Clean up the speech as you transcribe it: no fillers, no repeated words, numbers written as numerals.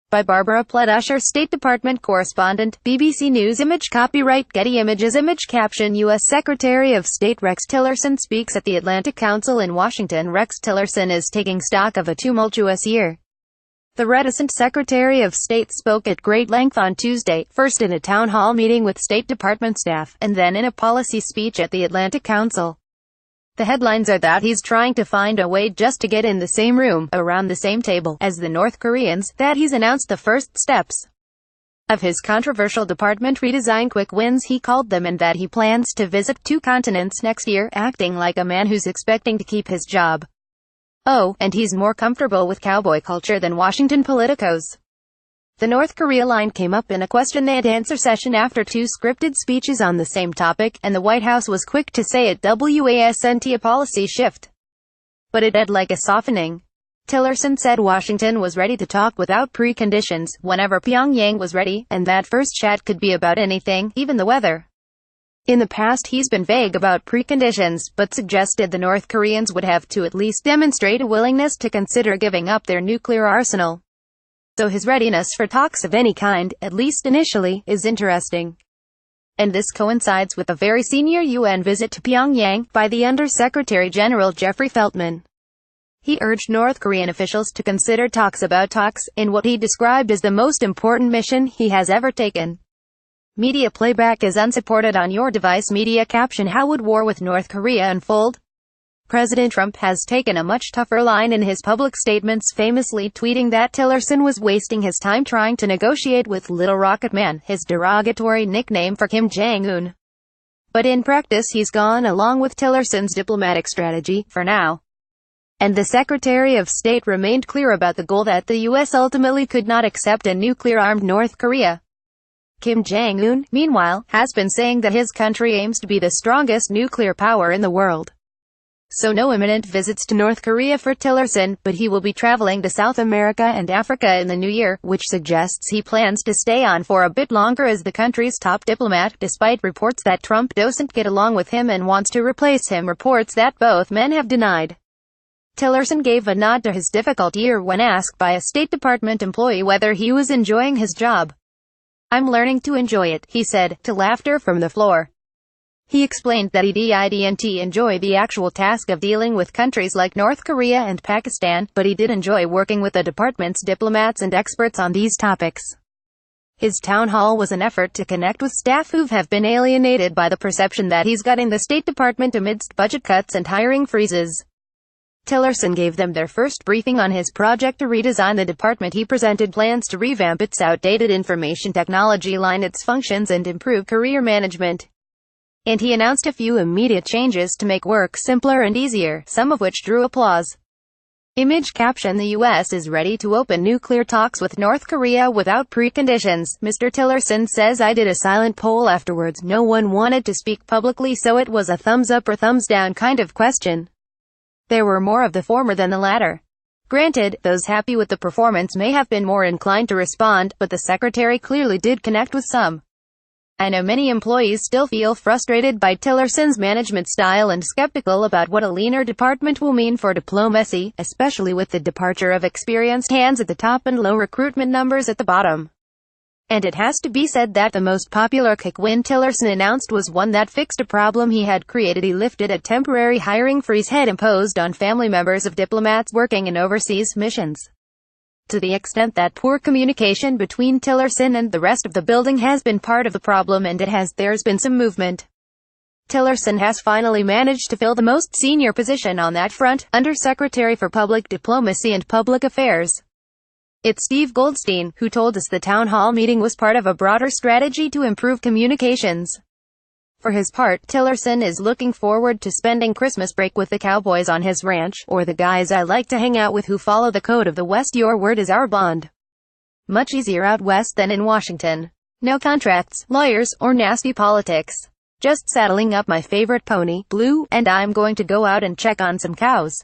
By Barbara Pledusher, State Department correspondent, BBC News. Image copyright Getty Images. Image caption U.S. Secretary of State Rex Tillerson speaks at the Atlantic Council in Washington. Rex Tillerson is taking stock of a tumultuous year. The reticent Secretary of State spoke at great length on Tuesday, first in a town hall meeting with State Department staff, and then in a policy speech at the Atlantic Council. The headlines are that he's trying to find a way just to get in the same room, around the same table, as the North Koreans, that he's announced the first steps of his controversial department redesign. Quick wins, he called them, and that he plans to visit 2 continents next year, acting like a man who's expecting to keep his job. Oh, and he's more comfortable with cowboy culture than Washington politicos. The North Korea line came up in a question-and-answer session after 2 scripted speeches on the same topic, and the White House was quick to say it wasn't a policy shift, but it had like a softening. Tillerson said Washington was ready to talk without preconditions, whenever Pyongyang was ready, and that first chat could be about anything, even the weather. In the past he's been vague about preconditions, but suggested the North Koreans would have to at least demonstrate a willingness to consider giving up their nuclear arsenal. So his readiness for talks of any kind, at least initially, is interesting. And this coincides with a very senior UN visit to Pyongyang by the Under-Secretary General Jeffrey Feltman. He urged North Korean officials to consider talks about talks, in what he described as the most important mission he has ever taken. Media playback is unsupported on your device. Media caption: How would war with North Korea unfold? President Trump has taken a much tougher line in his public statements, famously tweeting that Tillerson was wasting his time trying to negotiate with Little Rocket Man, his derogatory nickname for Kim Jong-un. But in practice he's gone along with Tillerson's diplomatic strategy, for now. And the Secretary of State remained clear about the goal that the U.S. ultimately could not accept a nuclear-armed North Korea. Kim Jong-un, meanwhile, has been saying that his country aims to be the strongest nuclear power in the world. So no imminent visits to North Korea for Tillerson, but he will be traveling to South America and Africa in the new year, which suggests he plans to stay on for a bit longer as the country's top diplomat, despite reports that Trump doesn't get along with him and wants to replace him, reports that both men have denied. Tillerson gave a nod to his difficult year when asked by a State Department employee whether he was enjoying his job. "I'm learning to enjoy it," he said, to laughter from the floor. He explained that he didn't enjoy the actual task of dealing with countries like North Korea and Pakistan, but he did enjoy working with the department's diplomats and experts on these topics. His town hall was an effort to connect with staff who have been alienated by the perception that he's gutting the State Department amidst budget cuts and hiring freezes. Tillerson gave them their first briefing on his project to redesign the department. He presented plans to revamp its outdated information technology line, its functions, and improve career management. And he announced a few immediate changes to make work simpler and easier, some of which drew applause. Image caption: The U.S. is ready to open nuclear talks with North Korea without preconditions, Mr. Tillerson says. I did a silent poll afterwards. No one wanted to speak publicly, so it was a thumbs up or thumbs down kind of question. There were more of the former than the latter. Granted, those happy with the performance may have been more inclined to respond, but the secretary clearly did connect with some. I know many employees still feel frustrated by Tillerson's management style and skeptical about what a leaner department will mean for diplomacy, especially with the departure of experienced hands at the top and low recruitment numbers at the bottom. And it has to be said that the most popular quick win Tillerson announced was one that fixed a problem he had created. He lifted a temporary hiring freeze had imposed on family members of diplomats working in overseas missions. To the extent that poor communication between Tillerson and the rest of the building has been part of the problem, and there's been some movement. Tillerson has finally managed to fill the most senior position on that front, Undersecretary for Public Diplomacy and Public Affairs. It's Steve Goldstein, who told us the town hall meeting was part of a broader strategy to improve communications. For his part, Tillerson is looking forward to spending Christmas break with the cowboys on his ranch, or the guys I like to hang out with who follow the code of the West. Your word is our bond. Much easier out west than in Washington. No contracts, lawyers, or nasty politics. Just saddling up my favorite pony, Blue, and I'm going to go out and check on some cows.